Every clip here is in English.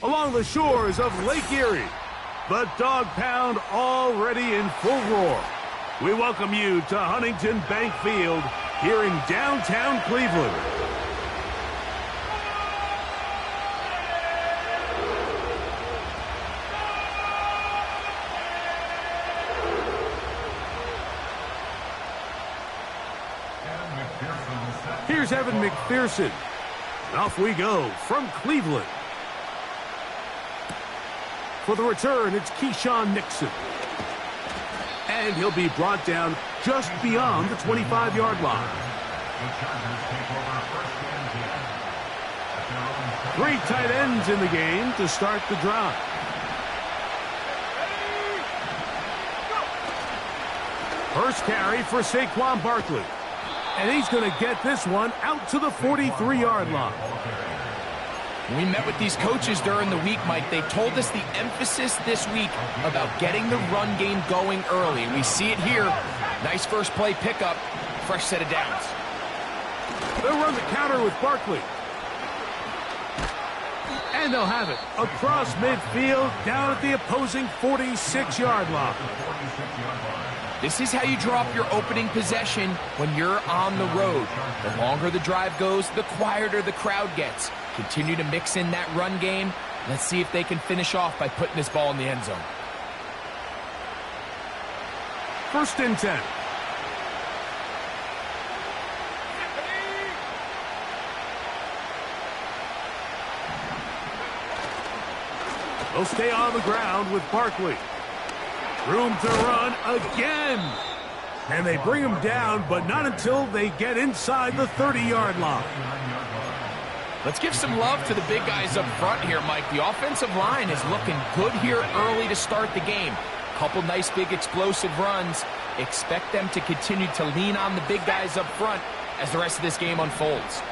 along the shores of Lake Erie. The Dog Pound already in full roar. We welcome you to Huntington Bank Field here in downtown Cleveland. Here's Evan McPherson. And off we go from Cleveland. For the return, it's Keyshawn Nixon. And he'll be brought down just beyond the 25-yard line. Three tight ends in the game to start the drive. First carry for Saquon Barkley. And he's going to get this one out to the 43-yard line. When we met with these coaches during the week, Mike, they told us the emphasis this week about getting the run game going early. And we see it here. Nice first play pickup. Fresh set of downs. They'll run the counter with Barkley. And they'll have it across midfield down at the opposing 46-yard line. This is how you draw up your opening possession when you're on the road. The longer the drive goes, the quieter the crowd gets. Continue to mix in that run game. Let's see if they can finish off by putting this ball in the end zone. First and 10. They'll stay on the ground with Barkley. Room to run again. And they bring him down, but not until they get inside the 30-yard line. Let's give some love to the big guys up front here, Mike. The offensive line is looking good here early to start the game. Couple nice big explosive runs. Expect them to continue to lean on the big guys up front as the rest of this game unfolds.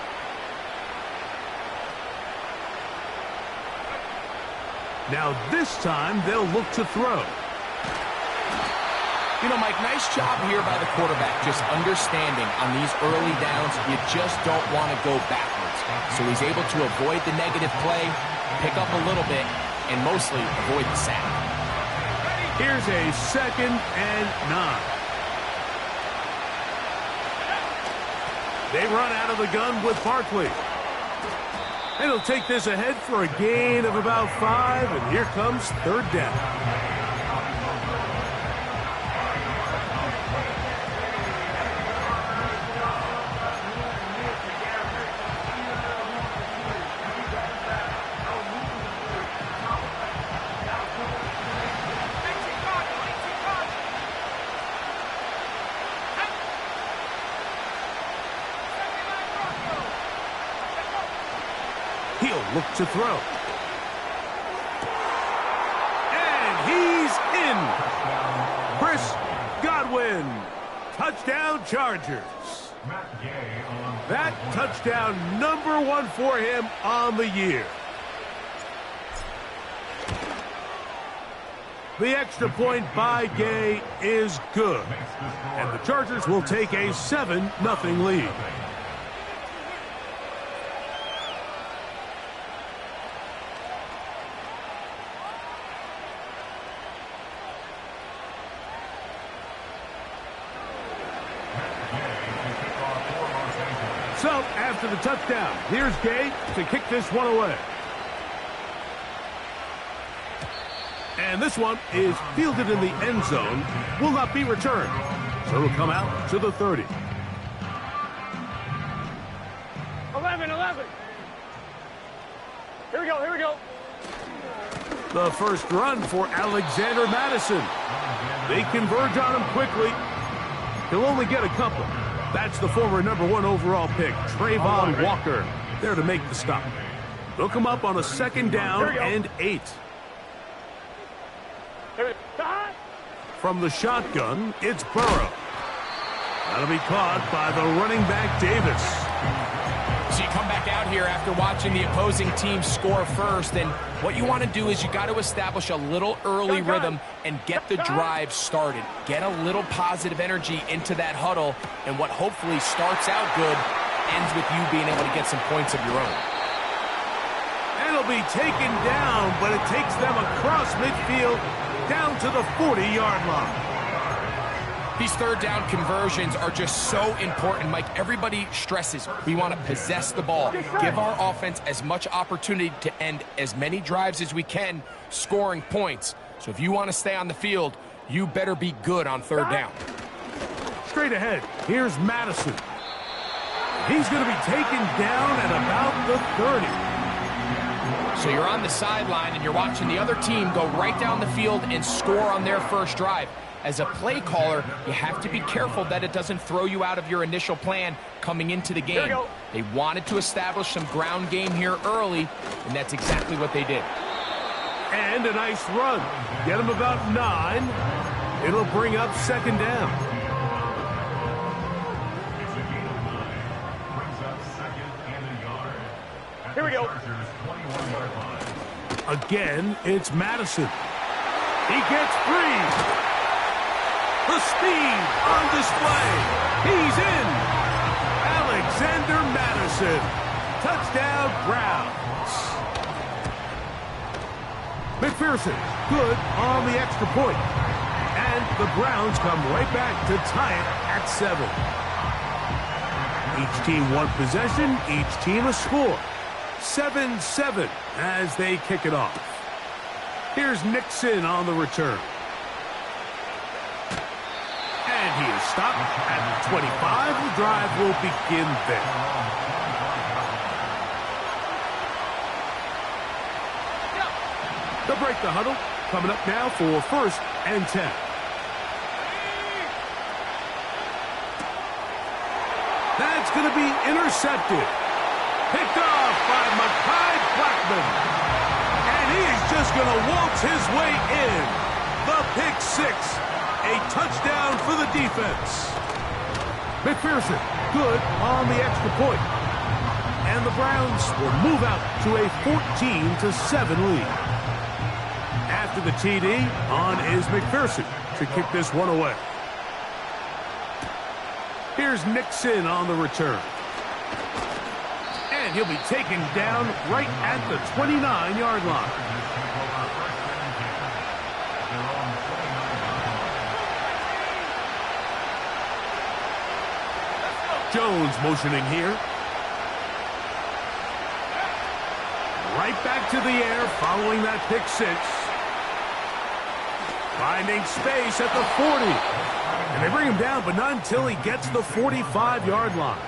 Now this time they'll look to throw. You know, Mike, nice job here by the quarterback, just understanding on these early downs, you just don't want to go backwards. So he's able to avoid the negative play, pick up a little bit, and mostly avoid the sack. Here's a 2nd and 9. They run out of the gun with Barkley. And he'll take this ahead for a gain of about 5, and here comes 3rd down. He'll look to throw. And he's in. Chris Godwin. Touchdown Chargers. That touchdown number 1 for him on the year. The extra point by Gay is good. And the Chargers will take a 7-0 lead. So, after the touchdown, here's Gay to kick this one away. And this one is fielded in the end zone, will not be returned. So it'll come out to the 30. 11. Here we go. The first run for Alexander Madison. They converge on him quickly. He'll only get a couple. That's the former number 1 overall pick, Trayvon Walker, there to make the stop. They'll come up on a 2nd down and 8. From the shotgun, it's Burrow. That'll be caught by the running back, Davis. So you come back out here after watching the opposing team score first, and what you want to do is you got to establish a little early rhythm and get the drive started. Get a little positive energy into that huddle, and what hopefully starts out good ends with you being able to get some points of your own. And he'll be taken down, but it takes them across midfield down to the 40-yard line. These third down conversions are just so important, Mike. Everybody stresses we want to possess the ball, give our offense as much opportunity to end as many drives as we can, scoring points. So if you want to stay on the field, you better be good on third down. Straight ahead, here's Madison. He's going to be taken down at about the 30. So you're on the sideline and you're watching the other team go right down the field and score on their first drive. As a play caller, you have to be careful that it doesn't throw you out of your initial plan coming into the game. They wanted to establish some ground game here early, and that's exactly what they did. And a nice run. Get him about 9. It'll bring up second down. Here we go. Again, it's Madison. He gets free. The speed on display. He's in. Alexander Madison. Touchdown, Browns. McPherson, good on the extra point. And the Browns come right back to tie it at 7. Each team one possession, each team a score. 7-7 as they kick it off. Here's Nixon on the return. And he is stopped at the 25. The drive will begin there. They'll break the huddle. Coming up now for 1st and 10. That's going to be intercepted. Picked off by Mekhi Blackmon. And he is just going to waltz his way in. The pick 6. A touchdown for the defense. McPherson, good on the extra point. And the Browns will move out to a 14-7 lead. After the TD, on is McPherson to kick this one away. Here's Nixon on the return. And he'll be taken down right at the 29-yard line. Jones motioning here. Right back to the air following that pick 6. Finding space at the 40. And they bring him down, but not until he gets the 45-yard line.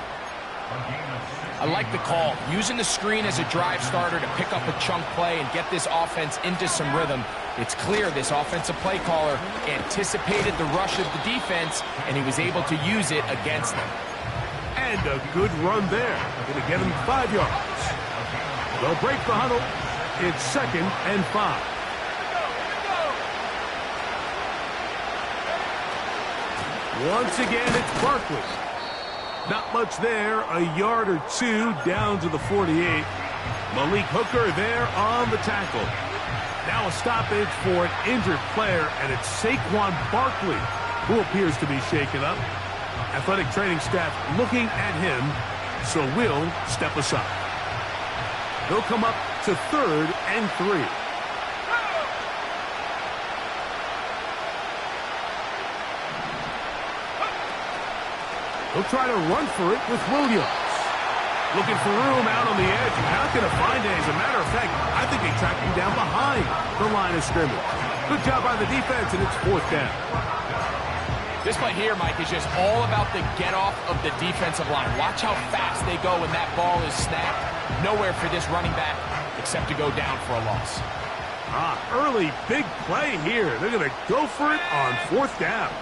I like the call. Using the screen as a drive starter to pick up a chunk play and get this offense into some rhythm. It's clear this offensive play caller anticipated the rush of the defense, and he was able to use it against them. And a good run there. Going to get him 5 yards. They'll break the huddle. It's 2nd and 5. Once again, it's Barkley. Not much there. A yard or 2 down to the 48. Malik Hooker there on the tackle. Now a stoppage for an injured player, and it's Saquon Barkley who appears to be shaken up. Athletic training staff looking at him, so will step aside. He'll come up to 3rd and 3. He'll try to run for it with Williams. Looking for room out on the edge. Not going to find it. As a matter of fact, I think they tracked him down behind the line of scrimmage. Good job by the defense, and it's 4th down. This play here, Mike, is just all about the get-off of the defensive line. Watch how fast they go when that ball is snapped. Nowhere for this running back except to go down for a loss. Early big play here. They're going to go for it on 4th down.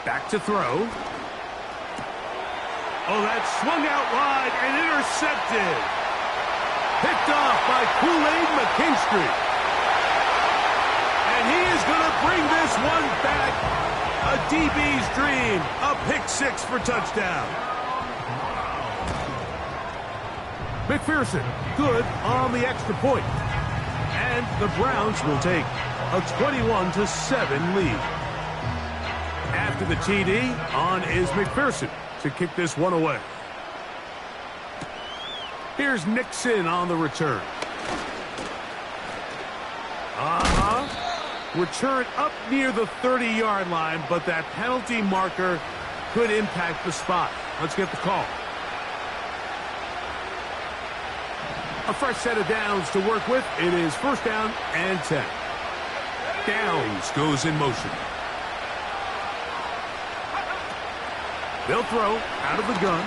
Back to throw. Oh, that swung out wide and intercepted. Picked off by Kool-Aid McKinstry. And he is going to bring this one back. A DB's dream. A pick 6 for touchdown. McPherson, good on the extra point. And the Browns will take a 21-7 lead. After the TD, on is McPherson to kick this one away. Here's Nixon on the return. Return up near the 30-yard line, but that penalty marker could impact the spot. Let's get the call. A fresh set of downs to work with. It is first down and 10. Downs goes in motion. They'll throw out of the gun.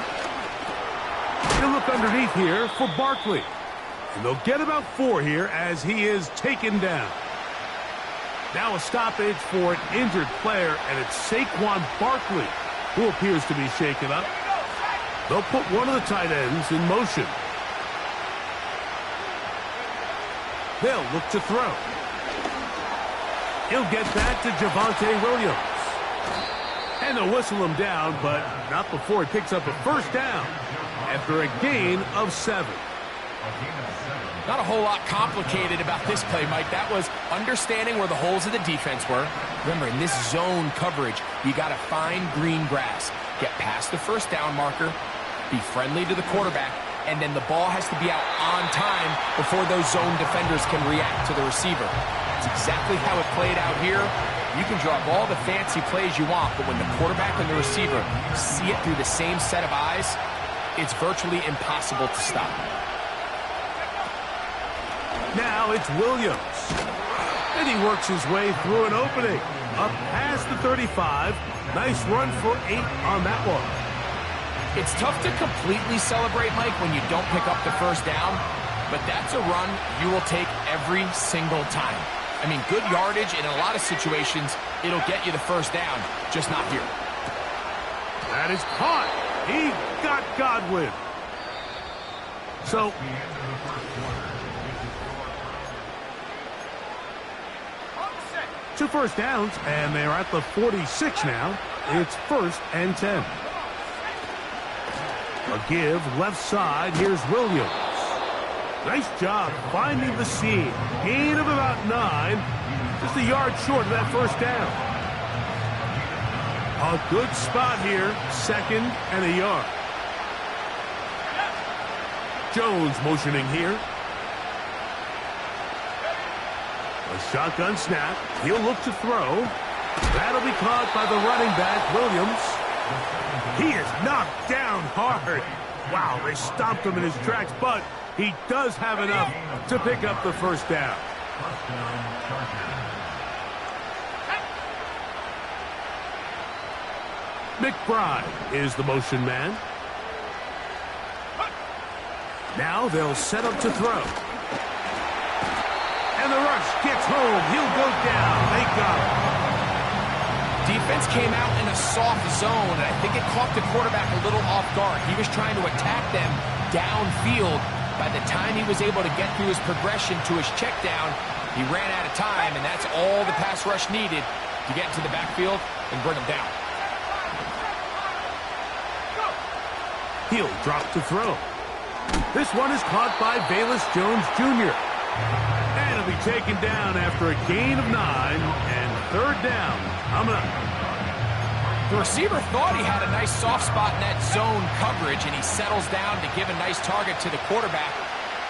He'll look underneath here for Barkley. And they'll get about 4 here as he is taken down. Now a stoppage for an injured player, and it's Saquon Barkley who appears to be shaken up. They'll put one of the tight ends in motion. They'll look to throw. He'll get that to Javonte Williams. And they'll whistle him down, but not before he picks up a first down after a gain of 7. Not a whole lot complicated about this play, Mike. That was understanding where the holes of the defense were. Remember, in this zone coverage, you got to find green grass. Get past the first down marker, be friendly to the quarterback, and then the ball has to be out on time before those zone defenders can react to the receiver. That's exactly how it played out here. You can draw up all the fancy plays you want, but when the quarterback and the receiver see it through the same set of eyes, it's virtually impossible to stop. Now it's Williams. And he works his way through an opening. Up past the 35. Nice run for 8 on that one. It's tough to completely celebrate, Mike, when you don't pick up the first down. But that's a run you will take every single time. I mean, good yardage in a lot of situations, it'll get you the first down, just not here. That is caught. He got Godwin. So, two first downs, and they're at the 46 now. It's first and 10. A give left side. Here's Williams. Nice job finding the seam. Gain of about 9. Just a yard short of that first down. A good spot here. Second and a yard. Jones motioning here. A shotgun snap. He'll look to throw. That'll be caught by the running back, Williams. He is knocked down hard. Wow, they stopped him in his tracks, but he does have enough to pick up the first down. McBride is the motion man. Now they'll set up to throw. And the rush gets home. He'll go down. They got him. Defense came out in a soft zone, and I think it caught the quarterback a little off guard. He was trying to attack them downfield. By the time he was able to get through his progression to his check down, he ran out of time, and that's all the pass rush needed to get into the backfield and bring him down. He'll drop to throw. This one is caught by Velus Jones Jr. And it'll be taken down after a gain of 9 and third down. Coming up. The receiver thought he had a nice soft spot in that zone coverage, and he settles down to give a nice target to the quarterback.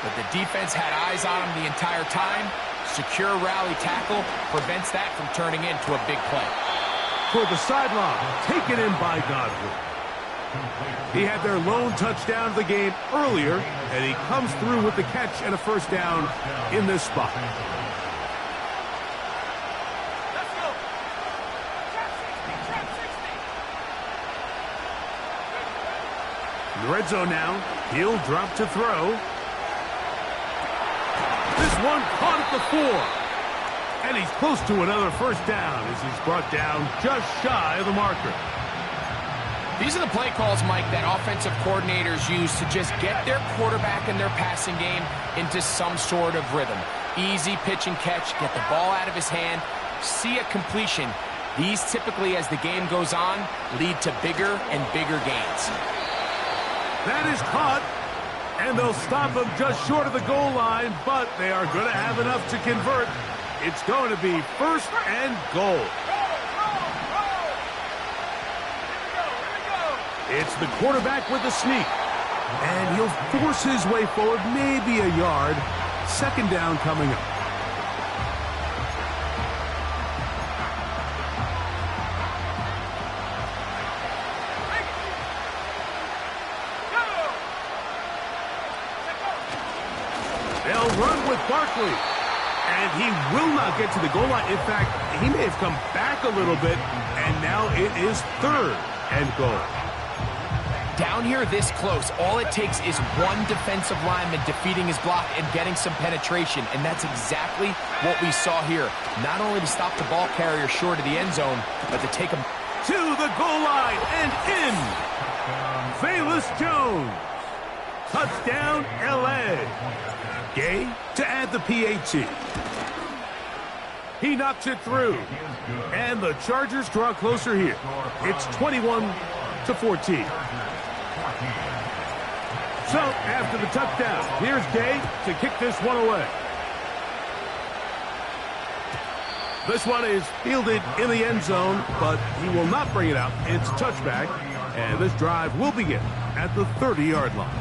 But the defense had eyes on him the entire time. Secure rally tackle prevents that from turning into a big play. Toward the sideline, taken in by Godwin. He had their lone touchdown of the game earlier, and he comes through with the catch and a first down in this spot. In the red zone now, he'll drop to throw. This one caught at the 4. And he's close to another first down as he's brought down just shy of the marker. These are the play calls, Mike, that offensive coordinators use to just get their quarterback and their passing game into some sort of rhythm. Easy pitch and catch, get the ball out of his hand, see a completion. These typically, as the game goes on, lead to bigger and bigger gains. That is caught. And they'll stop him just short of the goal line, but they are going to have enough to convert. It's going to be first and goal. It's the quarterback with the sneak. And he'll force his way forward, maybe a yard. Second down coming up. They'll run with Barkley. And he will not get to the goal line. In fact, he may have come back a little bit. And now it is third and goal. Down here this close, all it takes is one defensive lineman defeating his block and getting some penetration, and that's exactly what we saw here. Not only to stop the ball carrier short of the end zone, but to take him to the goal line and in. Velus Jones. Touchdown, L.A. Gay to add the PAT. He knocks it through, and the Chargers draw closer here. It's 21-14. So, after the touchdown, here's Gay to kick this one away. This one is fielded in the end zone, but he will not bring it out. It's a touchback, and this drive will begin at the 30-yard line.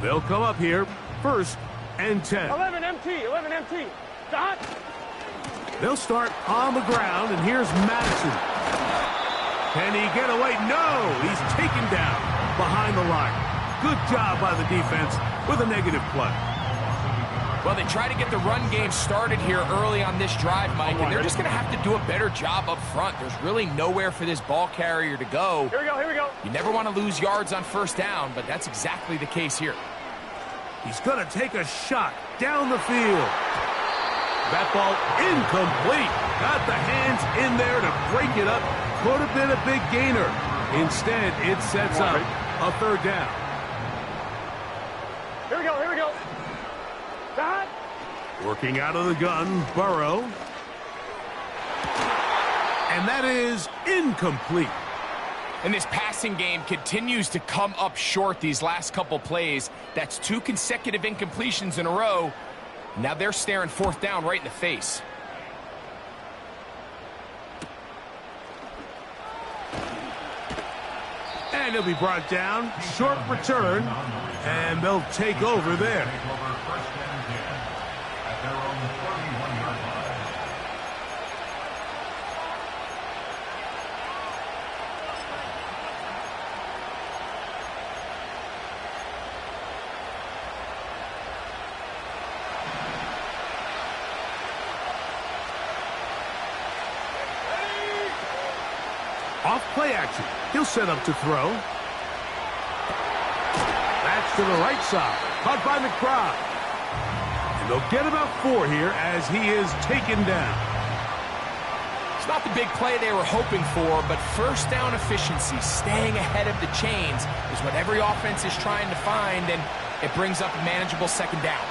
They'll come up here, first and 10. 11 MT. Dot. They'll start on the ground, and here's Madison. Can he get away? No, he's taken down behind the line. Good job by the defense with a negative play. Well, they try to get the run game started here early on this drive, Mike, and they're just going to have to do a better job up front. There's really nowhere for this ball carrier to go. Here we go. You never want to lose yards on first down, but that's exactly the case here. He's going to take a shot down the field. That ball incomplete. Got the hands in there to break it up. Could have been a big gainer. Instead, it sets up a third down. Here we go. Dot. Working out of the gun, Burrow. And that is incomplete. And this passing game continues to come up short these last couple plays. That's 2 consecutive incompletions in a row. Now they're staring fourth down right in the face. And he'll be brought down. Short return. And they'll take over there. Off play action. He'll set up to throw. That's to the right side. Caught by McBride. And they'll get about 4 here as he is taken down. It's not the big play they were hoping for, but first down efficiency, staying ahead of the chains, is what every offense is trying to find, and it brings up a manageable second down.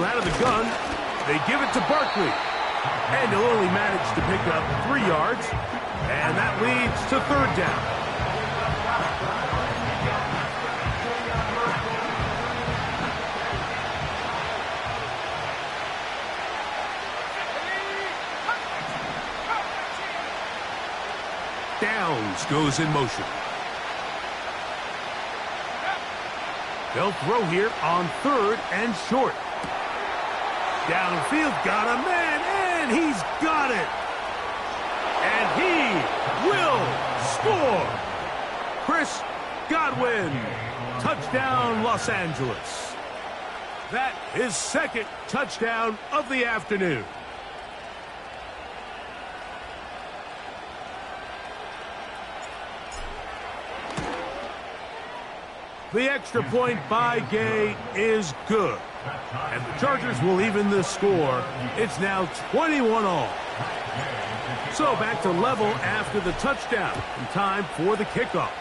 Out of the gun, they give it to Barkley. And he'll only manage to pick up 3 yards. And that leads to third down. Downs goes in motion. They'll throw here on third and short. Downfield, got a man, and he's got it. And he will score. Chris Godwin, touchdown Los Angeles. That is second touchdown of the afternoon. The extra point by Gay is good. And the Chargers will even the score. It's now 21-all. So back to level after the touchdown. And time for the kickoff.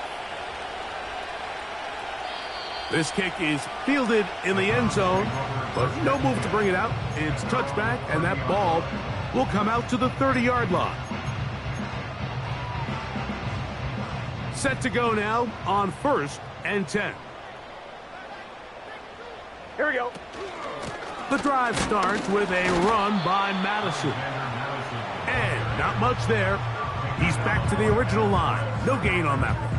This kick is fielded in the end zone, but no move to bring it out. It's touchback, and that ball will come out to the 30-yard line. Set to go now on 1st and 10. Here we go. The drive starts with a run by Madison. And not much there. He's back to the original line. No gain on that one.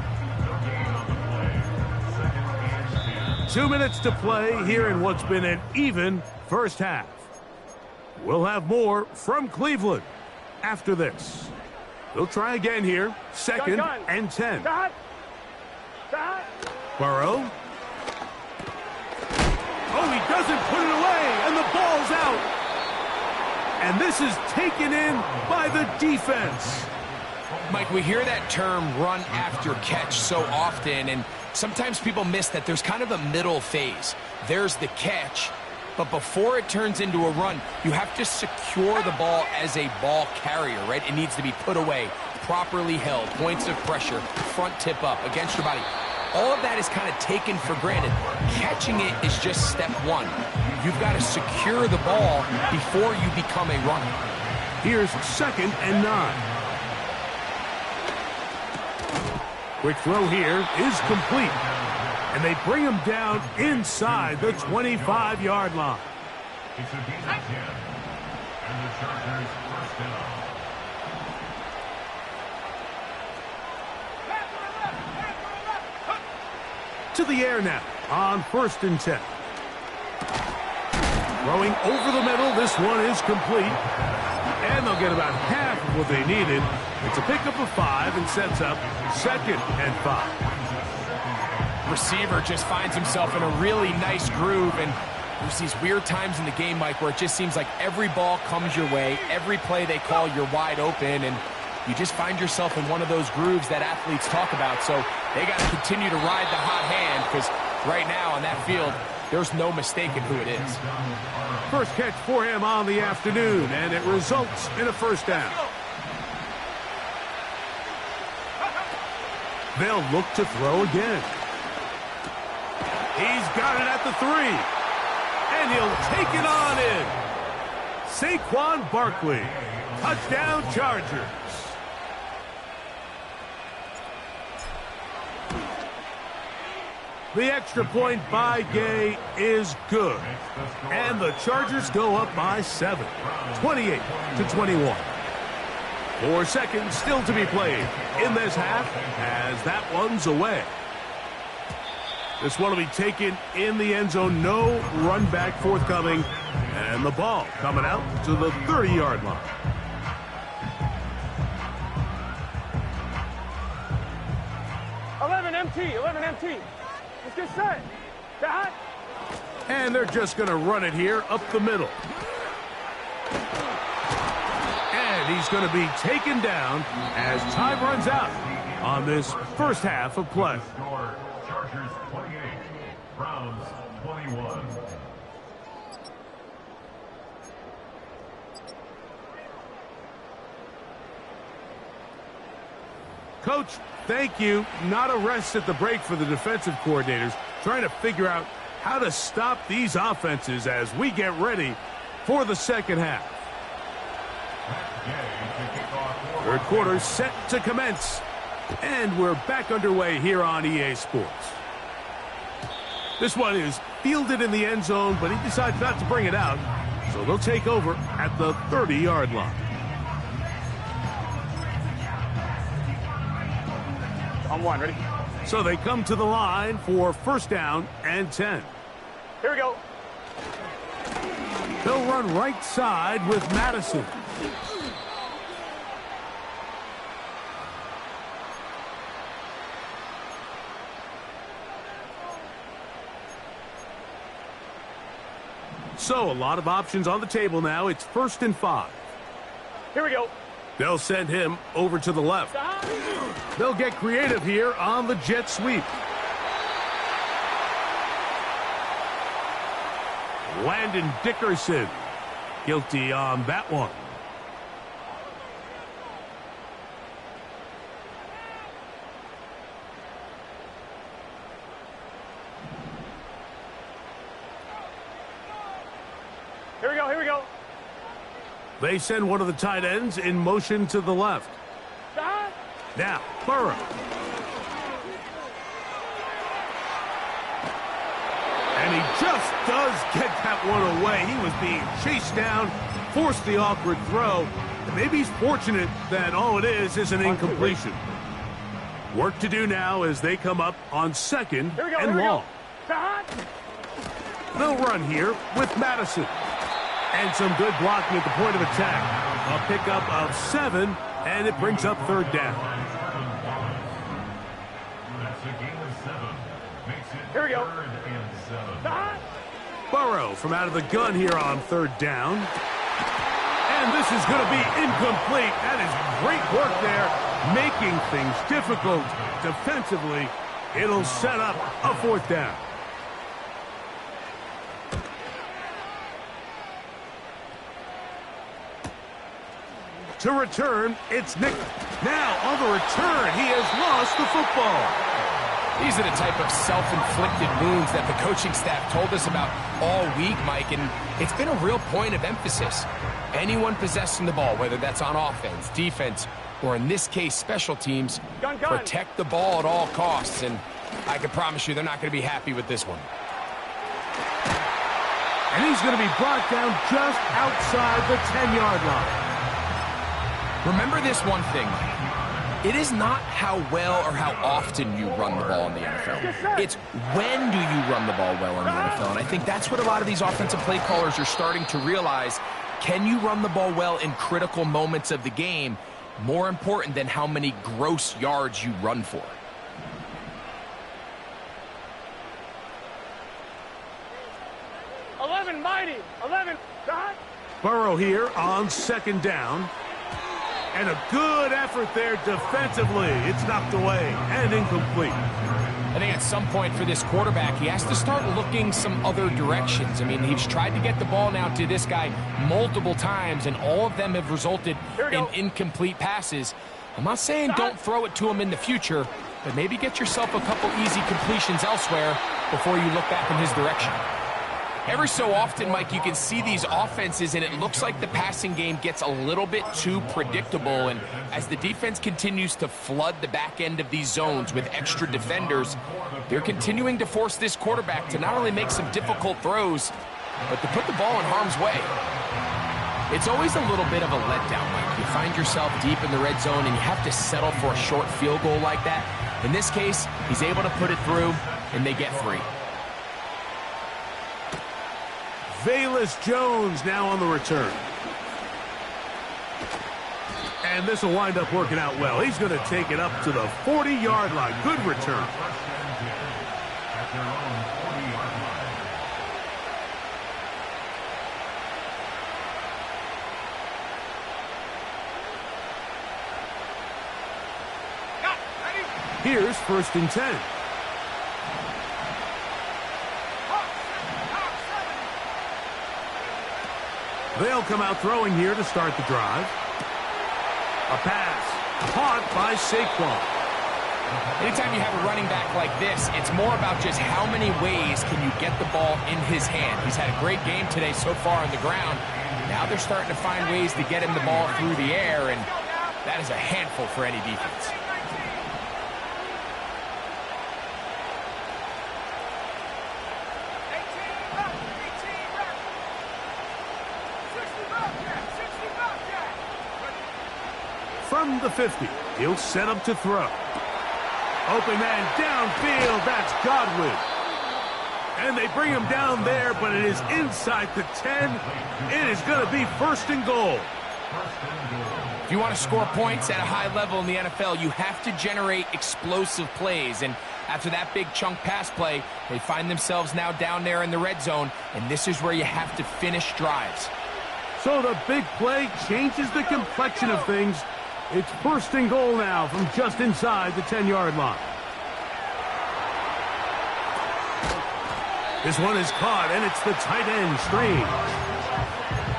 2 minutes to play here in what's been an even first half. We'll have more from Cleveland after this. They'll try again here. 2nd and 10. Stop. Stop. Burrow. Oh, he doesn't put it away, and the ball's out. And this is taken in by the defense. Mike, we hear that term run after catch so often, and sometimes people miss that there's kind of a middle phase. There's the catch, but before it turns into a run, you have to secure the ball as a ball carrier, right? It needs to be put away, properly held, points of pressure, front tip up against your body. All of that is kind of taken for granted. Catching it is just step one. You've got to secure the ball before you become a runner. Here's 2nd and 9. Quick throw here is complete. And they bring him down inside the 25-yard line. It's a gain of 10. And the Chargers first down. To the air now on 1st and 10. Throwing over the middle. This one is complete. And they'll get about half of what they needed. It's a pickup of 5 and sets up 2nd and 5. Receiver just finds himself in a really nice groove, and there's these weird times in the game, Mike, where it just seems like every ball comes your way, every play they call, you're wide open, and you just find yourself in one of those grooves that athletes talk about. So they got to continue to ride the hot hand, because right now on that field, there's no mistaking who it is. First catch for him on the afternoon, and it results in a first down. They'll look to throw again. He's got it at the 3. And he'll take it on in. Saquon Barkley. Touchdown Chargers. The extra point by Gay is good. And the Chargers go up by 7. 28-21. 4 seconds still to be played in this half as that one's away. This one will be taken in the end zone. No run back forthcoming. And the ball coming out to the 30-yard line. Eleven MT. Let's get set. Stop. And they're just going to run it here up the middle. And he's going to be taken down as time runs out on this first half of play. Score, Chargers 28, Browns 21. Coach, thank you. Not a rest at the break for the defensive coordinators, trying to figure out how to stop these offenses as we get ready for the second half. Third quarter set to commence. And we're back underway here on EA Sports. This one is fielded in the end zone, but he decides not to bring it out. So they'll take over at the 30-yard line. On 1, ready? So they come to the line for first down and 10. Here we go. They'll run right side with Madison. So a lot of options on the table now. It's 1st and 5. Here we go. They'll send him over to the left. Stop. They'll get creative here on the jet sweep. Landon Dickerson guilty on that one. go, here we go. They send one of the tight ends in motion to the left. Stop. Now, Burrow. And he just does get that one away. He was being chased down, forced the awkward throw. And maybe he's fortunate that all it is an incompletion. Work to do now as they come up on second and long. They'll run here with Madison. And some good blocking at the point of attack. A pickup of 7, and it brings up third down. That's a gain of 7. Makes it Here we go. 3rd and 7. Burrow from out of the gun here on third down. And this is going to be incomplete. That is great work there, making things difficult defensively. It'll set up a fourth down. To return, it's Nick. Now, on the return, he has lost the football. These are the type of self-inflicted wounds that the coaching staff told us about all week, Mike, and it's been a real point of emphasis. Anyone possessing the ball, whether that's on offense, defense, or in this case, special teams, protect the ball at all costs, and I can promise you they're not going to be happy with this one. And he's going to be brought down just outside the 10-yard line. Remember this one thing, it is not how well or how often you run the ball in the NFL. It's when do you run the ball well in the NFL, and I think that's what a lot of these offensive play callers are starting to realize. Can you run the ball well in critical moments of the game, more important than how many gross yards you run for? Mighty. 11. Burrow here on second down. And a good effort there defensively. It's knocked away and incomplete. I think at some point for this quarterback, he has to start looking some other directions. I mean, he's tried to get the ball now to this guy multiple times, and all of them have resulted in incomplete passes. I'm not saying don't throw it to him in the future, but maybe get yourself a couple easy completions elsewhere before you look back in his direction. Every so often, Mike, you can see these offenses, and it looks like the passing game gets a little bit too predictable. And as the defense continues to flood the back end of these zones with extra defenders, they're continuing to force this quarterback to not only make some difficult throws, but to put the ball in harm's way. It's always a little bit of a letdown, Mike. You find yourself deep in the red zone, and you have to settle for a short field goal like that. In this case, he's able to put it through, and they get 3. Velus Jones now on the return. And this will wind up working out well. He's going to take it up to the 40-yard line. Good return. At their own 40-yard line. Here's 1st and 10. They'll come out throwing here to start the drive. A pass caught by Saquon. Anytime you have a running back like this, it's more about just how many ways can you get the ball in his hand. He's had a great game today so far on the ground. Now they're starting to find ways to get him the ball through the air, and that is a handful for any defense. From the 50, he'll set up to throw. Open man downfield, that's Godwin. And they bring him down there, but it is inside the 10. It is going to be 1st and goal. If you want to score points at a high level in the NFL, you have to generate explosive plays. And after that big chunk pass play, they find themselves now down there in the red zone, and this is where you have to finish drives. So the big play changes the complexion of things. It's 1st and goal now from just inside the 10-yard line. This one is caught, and it's the tight end, Strange.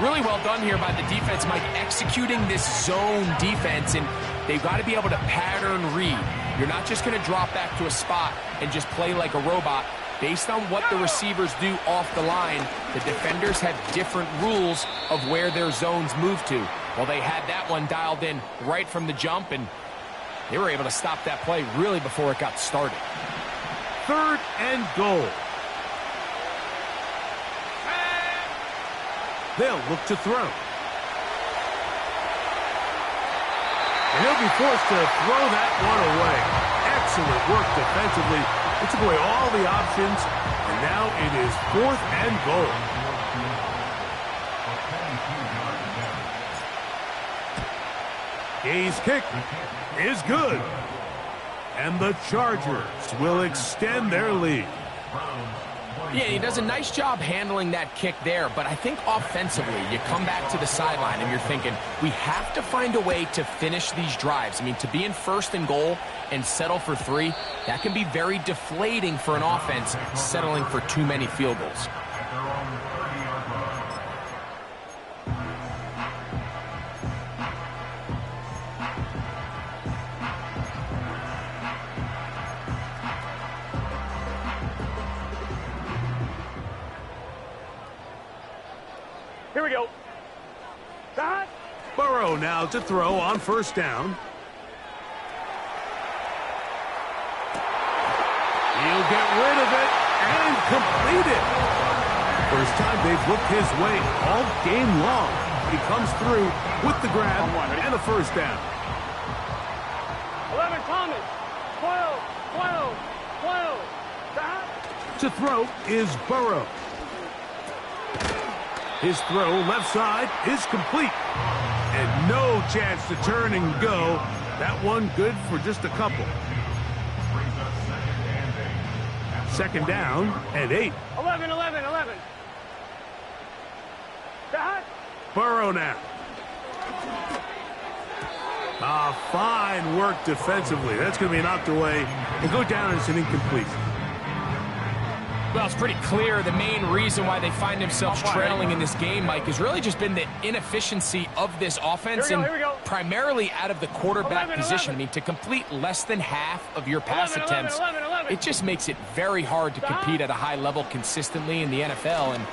Really well done here by the defense, Mike, executing this zone defense, and they've got to be able to pattern read. You're not just going to drop back to a spot and just play like a robot. Based on what the receivers do off the line, the defenders have different rules of where their zones move to. Well, they had that one dialed in right from the jump, and they were able to stop that play really before it got started. 3rd and goal. They'll look to throw. And he'll be forced to throw that one away. Excellent work defensively. It took away all the options, and now it is 4th and goal. Gay's kick is good. And the Chargers will extend their lead. Yeah, he does a nice job handling that kick there, but I think offensively, you come back to the sideline and you're thinking, we have to find a way to finish these drives. I mean, to be in 1st and goal and settle for 3, that can be very deflating for an offense settling for too many field goals. Here we go. That. Burrow now to throw on 1st down. He'll get rid of it and complete it. First time they've looked his way all game long. He comes through with the grab and a 1st down. 11, Thomas. 12, 12, 12. That. To throw is Burrow. His throw left side is complete. And no chance to turn and go. That one good for just a couple. 2nd down and 8. 11, 11, 11. That. Burrow now. Fine work defensively. That's going to be knocked away and go down as an incomplete. Well, it's pretty clear the main reason why they find themselves trailing in this game, Mike, has really just been the inefficiency of this offense and primarily out of the quarterback position. I mean, to complete less than half of your pass attempts, it just makes it very hard to compete at a high level consistently in the NFL. And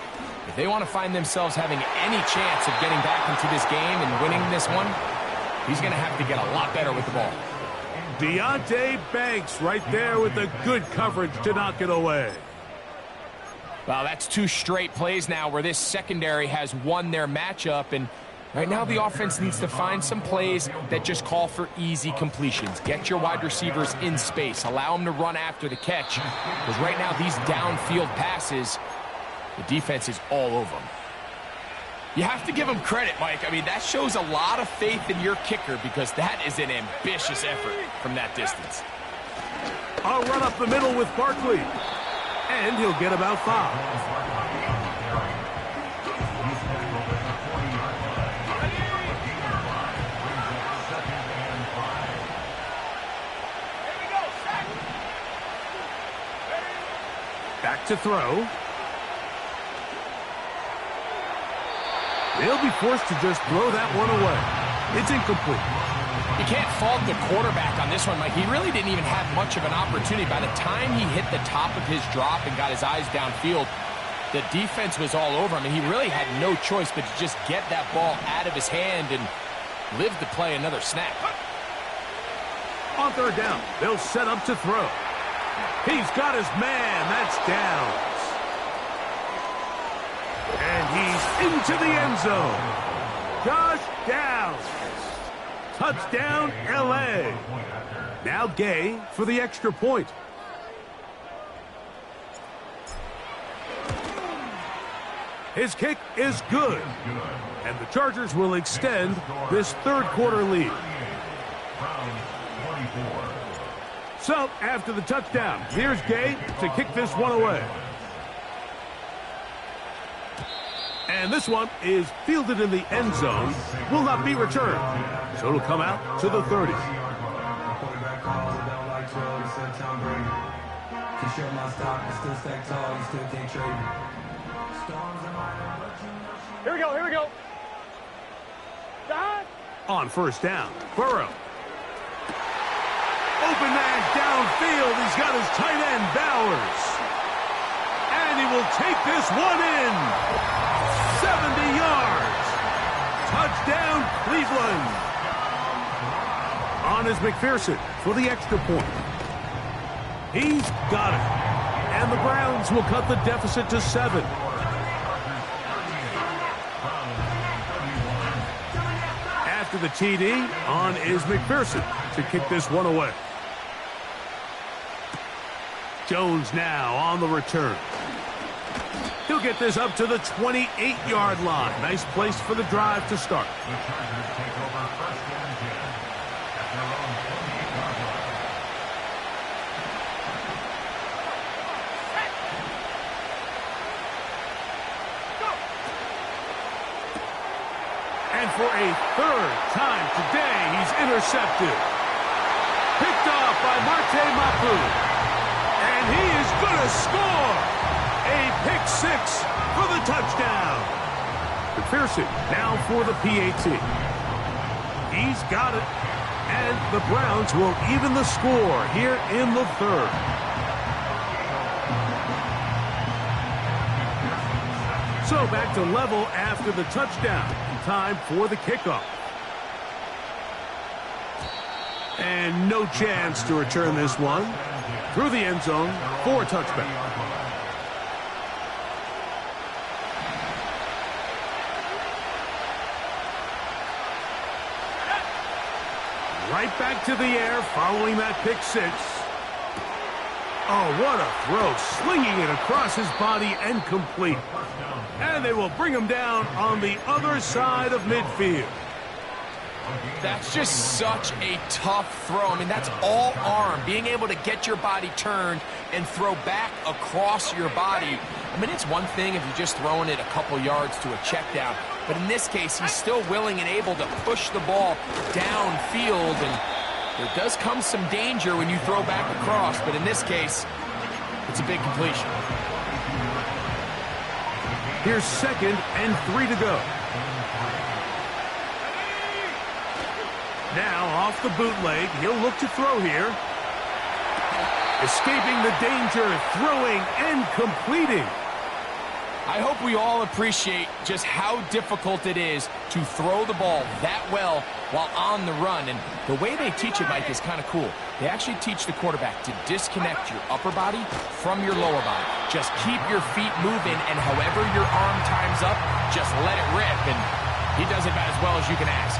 if they want to find themselves having any chance of getting back into this game and winning this one, he's going to have to get a lot better with the ball. Deonte Banks right there with the good coverage to knock it away. Well, that's 2 straight plays now where this secondary has won their matchup, and right now the offense needs to find some plays that just call for easy completions. Get your wide receivers in space. Allow them to run after the catch, because right now these downfield passes, the defense is all over them. You have to give them credit, Mike. I mean, that shows a lot of faith in your kicker, because that is an ambitious effort from that distance. A run up the middle with Barkley. And he'll get about 5. Back to throw. They'll be forced to just throw that one away. It's incomplete. You can't fault the quarterback on this one, Mike. He really didn't even have much of an opportunity. By the time he hit the top of his drop and got his eyes downfield, the defense was all over him, and he really had no choice but to just get that ball out of his hand and live to play another snap. On 3rd down, they'll set up to throw. He's got his man. That's down. And he's into the end zone. Josh Downs. Touchdown, L.A. Now Gay for the extra point. His kick is good. And the Chargers will extend this 3rd quarter lead. So, after the touchdown, here's Gay to kick this one away. And this one is fielded in the end zone, will not be returned. So it'll come out to the 30. Here we go, here we go. That. On 1st down, Burrow. Open man downfield. He's got his tight end, Bowers. And he will take this one in. 70 yards. Touchdown, Cleveland. On is McPherson for the extra point. He's got it. And the Browns will cut the deficit to 7. After the TD, on is McPherson to kick this one away. Jones now on the return. He'll get this up to the 28-yard line. Nice place for the drive to start. The Chargers take over first and 10 at their own 28-yard line. And for a third time today, he's intercepted. Picked off by Marte Mapu. And he is going to score. A pick six for the touchdown. McPherson now for the PAT. He's got it. And the Browns will even the score here in the third. So back to level after the touchdown. Time for the kickoff. And no chance to return this one. Through the end zone for a touchback. Right back to the air following that pick six. Oh, what a throw. Slinging it across his body and complete. And they will bring him down on the other side of midfield. That's just such a tough throw. I mean, that's all arm. Being able to get your body turned and throw back across your body. I mean, it's one thing if you're just throwing it a couple yards to a check down. But in this case, he's still willing and able to push the ball downfield. And there does come some danger when you throw back across. But in this case, it's a big completion. Here's 2nd and 3 to go. Now off the bootleg, he'll look to throw here. Escaping the danger, throwing and completing. I hope we all appreciate just how difficult it is to throw the ball that well while on the run. And the way they teach it, Mike, is kind of cool. They actually teach the quarterback to disconnect your upper body from your lower body. Just keep your feet moving, and however your arm times up, just let it rip. And he does it about as well as you can ask.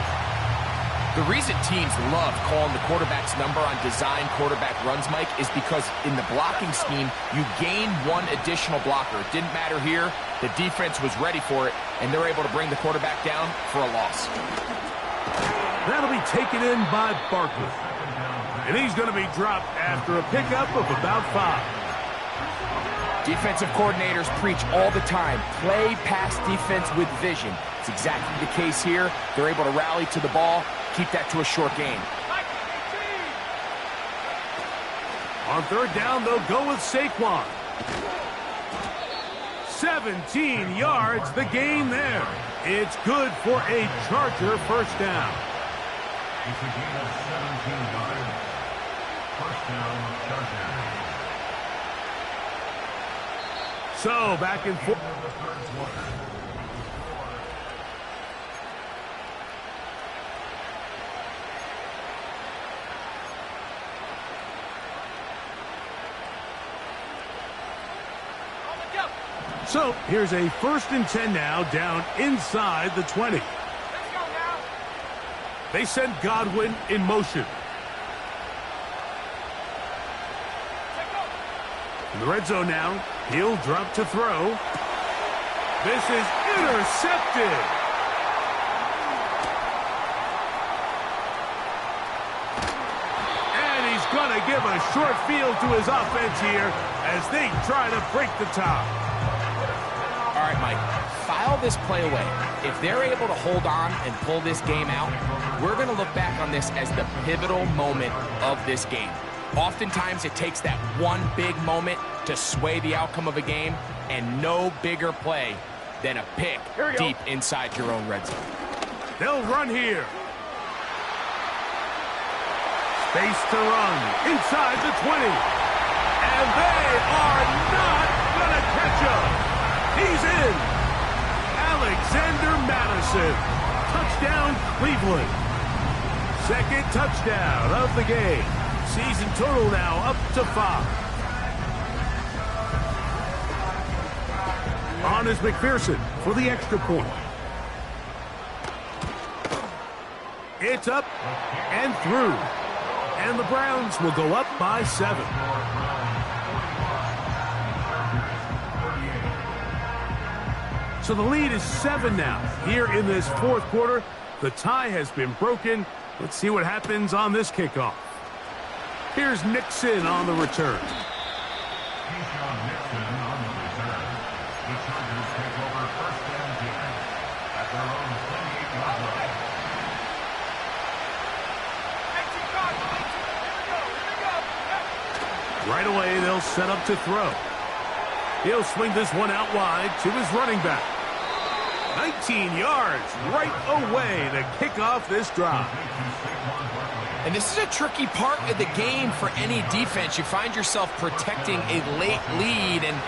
The reason teams love calling the quarterback's number on design quarterback runs, Mike, is because in the blocking scheme, you gain one additional blocker. It didn't matter here. The defense was ready for it, and they're able to bring the quarterback down for a loss. That'll be taken in by Barkley. And he's going to be dropped after a pickup of about 5. Defensive coordinators preach all the time, play pass defense with vision. It's exactly the case here. They're able to rally to the ball, keep that to a short game. On 3rd down, they'll go with Saquon. 17 yards, the gain there. It's good for a Charger first down. It's a gain of 17 yards. First down, Chargers. So back and forth. So here's a 1st and 10 now, down inside the 20. Let's go now. They send Godwin in motion. In the red zone now, he'll drop to throw. This is intercepted. And he's going to give a short field to his offense here as they try to break the top. All right, Mike, file this play away. If they're able to hold on and pull this game out, we're going to look back on this as the pivotal moment of this game. Oftentimes, it takes that one big moment to sway the outcome of a game, and no bigger play than a pick deep inside your own red zone. They'll run here. Space to run inside the 20. And they are not going to catch shove. He's in. Alexander Mattison. Touchdown, Cleveland. Second touchdown of the game. Season total now up to 5. On is McPherson for the extra point. It's up and through. And the Browns will go up by 7. So the lead is 7 now. Here in this fourth quarter, the tie has been broken. Let's see what happens on this kickoff. Here's Nixon on the return. Keyshawn Nixon on the return. The Chargers take over first and 10 at their own 28-yard line. Right away, they'll set up to throw. He'll swing this one out wide to his running back. 19 yards right away to kick off this drive. And this is a tricky part of the game for any defense. You find yourself protecting a late lead, and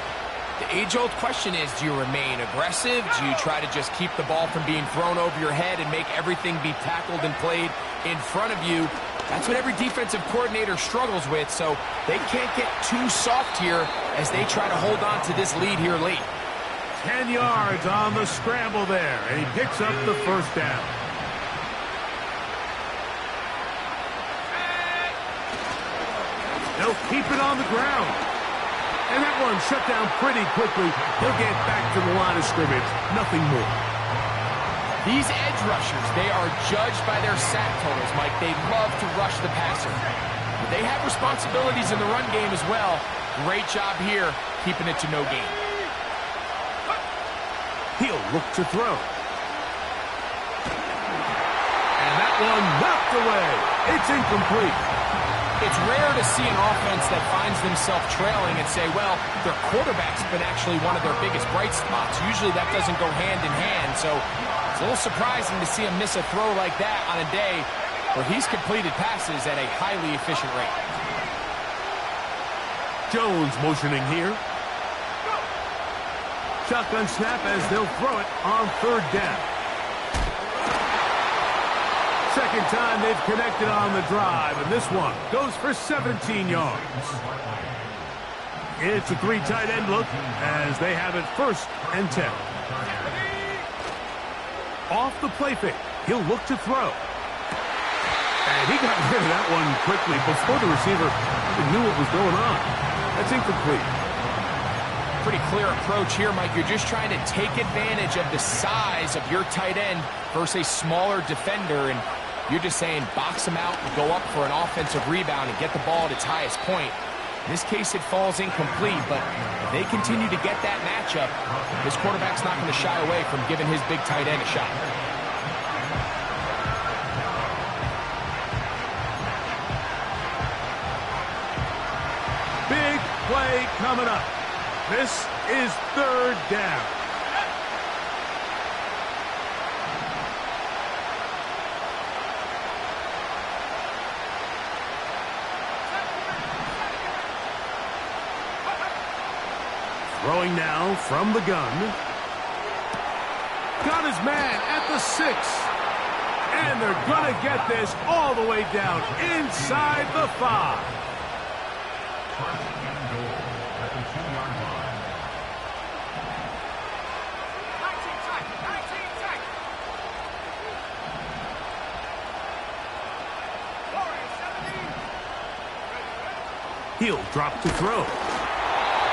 the age-old question is, do you remain aggressive? Do you try to just keep the ball from being thrown over your head and make everything be tackled and played in front of you? That's what every defensive coordinator struggles with, so they can't get too soft here as they try to hold on to this lead here late. 10 yards on the scramble there, and he picks up the first down. They'll keep it on the ground. And that one shut down pretty quickly. He'll get back to the line of scrimmage. Nothing more. These edge rushers, they are judged by their sack totals, Mike. They love to rush the passer. But they have responsibilities in the run game as well. Great job here, keeping it to no gain. He'll look to throw. And that one knocked away. It's incomplete. It's rare to see an offense that finds themselves trailing and say, well, their quarterback's been actually one of their biggest bright spots. Usually that doesn't go hand in hand, so it's a little surprising to see him miss a throw like that on a day where he's completed passes at a highly efficient rate. Jones motioning here. Shotgun snap as they'll throw it on third down. Second time they've connected on the drive, and this one goes for 17 yards. It's a 3 tight end look as they have it first and 10. Off the play fake, he'll look to throw. And he got rid of that one quickly before the receiver even knew what was going on. That's incomplete. Pretty clear approach here, Mike. You're just trying to take advantage of the size of your tight end versus a smaller defender, and you're just saying box him out and go up for an offensive rebound and get the ball at its highest point. In this case, it falls incomplete, but if they continue to get that matchup, this quarterback's not going to shy away from giving his big tight end a shot. Big play coming up. This is third down. Throwing now from the gun. Got his man at the 6. And they're going to get this all the way down inside the 5. First and goal at the 2-yard line. He'll drop to throw.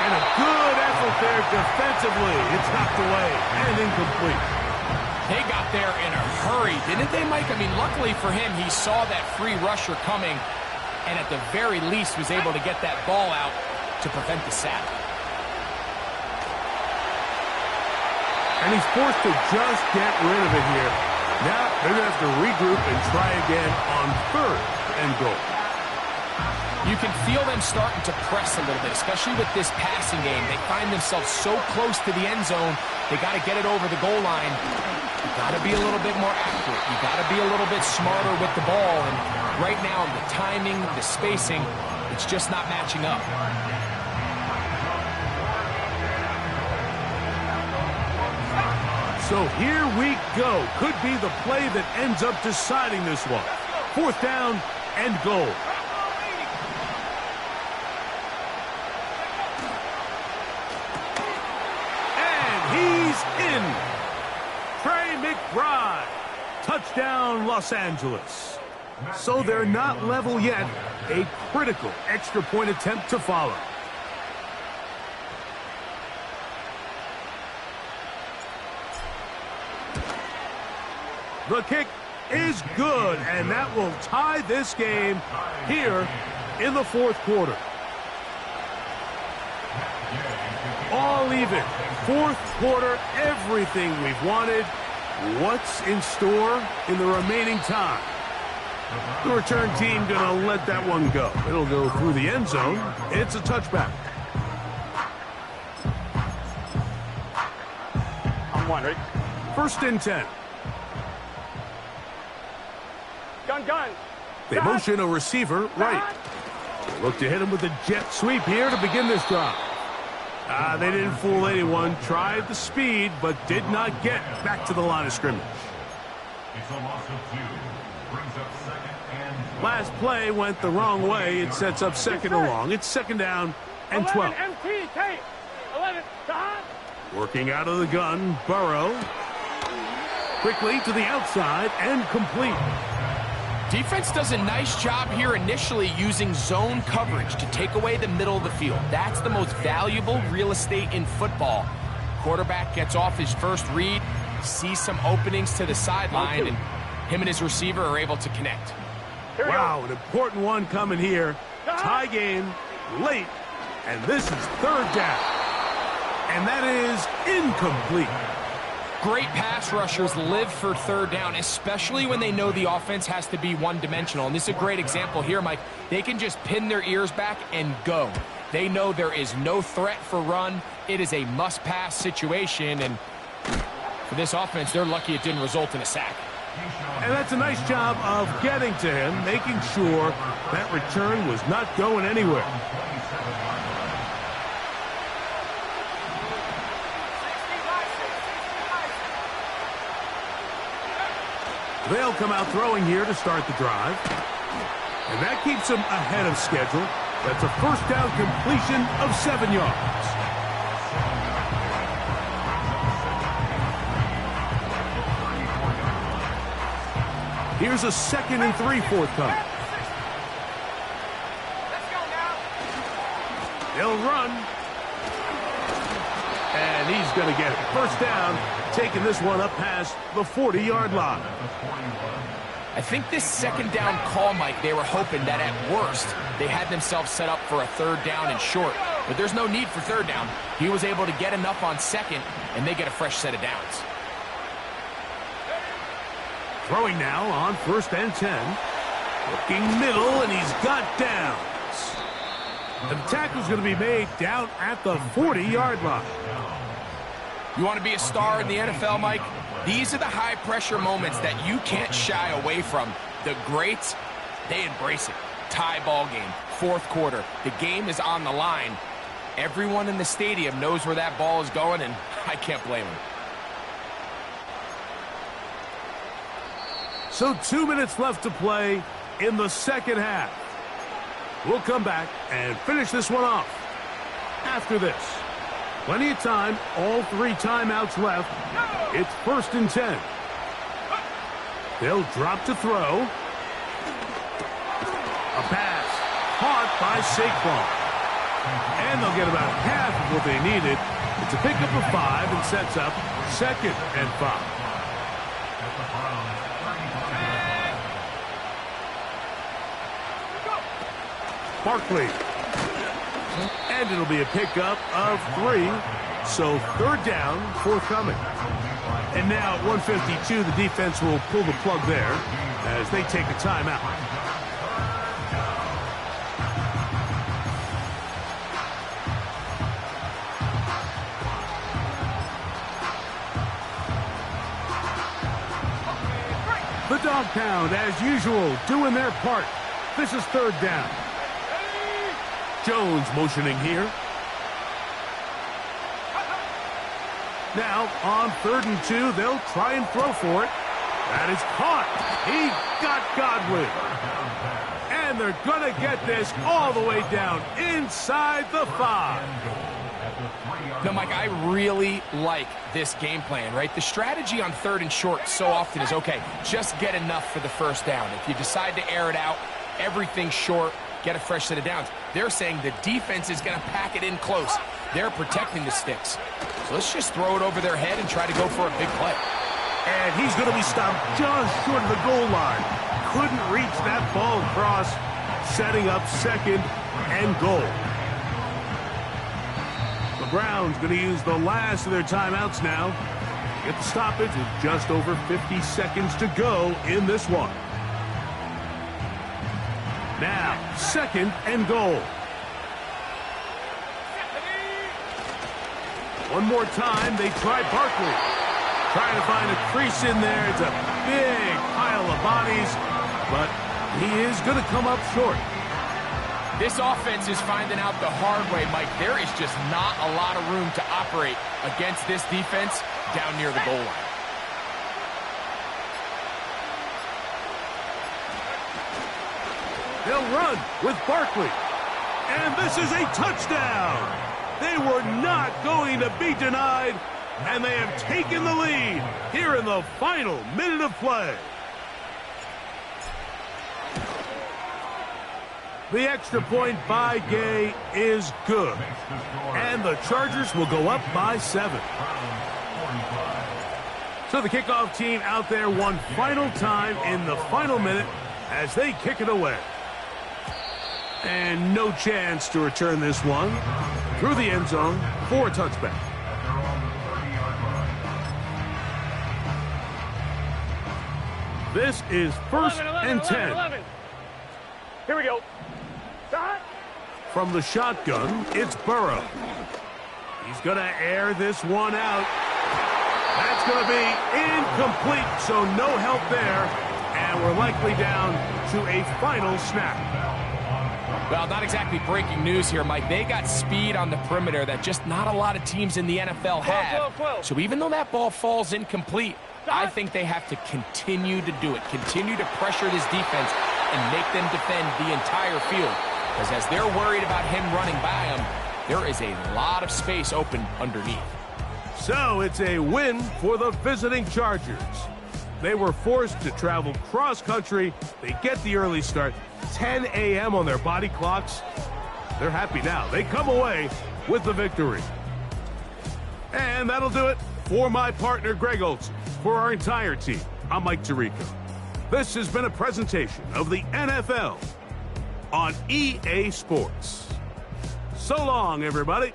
And a good effort there defensively. It's knocked away and incomplete. They got there in a hurry, didn't they, Mike? I mean, luckily for him, he saw that free rusher coming and at the very least was able to get that ball out to prevent the sack. And he's forced to just get rid of it here. Now they're going to have to regroup and try again on third and goal. You can feel them starting to press a little bit, especially with this passing game. They find themselves so close to the end zone, they got to get it over the goal line. You got to be a little bit more accurate. You got to be a little bit smarter with the ball. And right now, the timing, the spacing, it's just not matching up. So here we go. Could be the play that ends up deciding this one. 4th down and goal. And he's in. Trey McBride. Touchdown, Los Angeles. So they're not level yet. A critical extra point attempt to follow. The kick is good, and that will tie this game here in the 4th quarter. All even. 4th quarter, everything we've wanted. What's in store in the remaining time? The return team going to let that one go. It'll go through the end zone. It's a touchback. On 1, ready? 1st and 10. Gun. They motion a receiver right. Look to hit him with a jet sweep here to begin this drive. They didn't fool anyone. Tried the speed, but did not get back to the line of scrimmage. It's a loss of 2. Brings up 2nd and 12. Last play went the wrong way. It sets up 2nd and long. It's 2nd down and 12. 11 MT, Tate. 11, Don. Working out of the gun, Burrow. Quickly to the outside and complete. Defense does a nice job here initially using zone coverage to take away the middle of the field. That's the most valuable real estate in football. Quarterback gets off his first read, sees some openings to the sideline, and him and his receiver are able to connect. Wow, an important one coming here. Tie game, late, and this is 3rd down. And that is incomplete. Great pass rushers live for 3rd down, especially when they know the offense has to be one-dimensional. And this is a great example here, Mike. They can just pin their ears back and go. They know there is no threat for run. It is a must-pass situation, and for this offense, they're lucky it didn't result in a sack. And that's a nice job of getting to him, making sure that return was not going anywhere. They'll come out throwing here to start the drive. And that keeps them ahead of schedule. That's a 1st down completion of 7 yards. Here's a 2nd and 3 forthcoming. They'll run. And he's going to get it. 1st down, taking this one up past the 40-yard line. I think this 2nd down call, Mike, they were hoping that at worst they had themselves set up for a 3rd down and short. But there's no need for 3rd down. He was able to get enough on 2nd, and they get a fresh set of downs. Throwing now on 1st and 10. Looking middle, and he's got downs. The tackle's going to be made down at the 40-yard line. You want to be a star in the NFL, Mike? These are the high-pressure moments that you can't shy away from. The greats, they embrace it. Tie ball game, 4th quarter. The game is on the line. Everyone in the stadium knows where that ball is going, and I can't blame them. So 2 minutes left to play in the 2nd half. We'll come back and finish this one off after this. Plenty of time, all 3 timeouts left. It's 1st and 10. They'll drop to throw. A pass caught by Saquon. And they'll get about half of what they needed. It's a pickup of 5 and sets up 2nd and 5. Barkley. And it'll be a pickup of 3. So 3rd down, forthcoming. And now at 1:52, the defense will pull the plug there as they take a timeout. The dog pound, as usual, doing their part. This is 3rd down. Jones motioning here. Now, on 3rd and 2, they'll try and throw for it. That is caught. He got Godwin. And they're going to get this all the way down inside the 5. No, Mike, I really like this game plan, right? The strategy on 3rd and short so often is, okay, just get enough for the first down. If you decide to air it out, everything short, get a fresh set of downs. They're saying the defense is going to pack it in close. They're protecting the sticks. So let's just throw it over their head and try to go for a big play. And he's going to be stopped just short of the goal line. Couldn't reach that ball across, setting up 2nd and goal. The Browns going to use the last of their timeouts now. Get the stoppage with just over 50 seconds to go in this one. Now, 2nd and goal. One more time, they try Barkley. Trying to find a crease in there. It's a big pile of bodies, but he is going to come up short. This offense is finding out the hard way, Mike. There is just not a lot of room to operate against this defense down near the goal line. They'll run with Barkley. And this is a touchdown. They were not going to be denied, and they have taken the lead here in the final minute of play. The extra point by Gay is good, and the Chargers will go up by 7. So the kickoff team out there one final time in the final minute as they kick it away. And no chance to return this one through the end zone for a touchback. This is 1st and 10. 11. Here we go. Start. From the shotgun, it's Burrow. He's going to air this one out. That's going to be incomplete, so no help there. And we're likely down to a final snap. Well, not exactly breaking news here, Mike. They got speed on the perimeter that just not a lot of teams in the NFL have. So even though that ball falls incomplete, I think they have to continue to do it. Continue to pressure this defense and make them defend the entire field. Because as they're worried about him running by them, there is a lot of space open underneath. So it's a win for the visiting Chargers. They were forced to travel cross-country. They get the early start. 10 a.m. on their body clocks. They're happy now. They come away with the victory. And that'll do it for my partner, Greg Olsen. For our entire team, I'm Mike Tirico. This has been a presentation of the NFL on EA Sports. So long, everybody.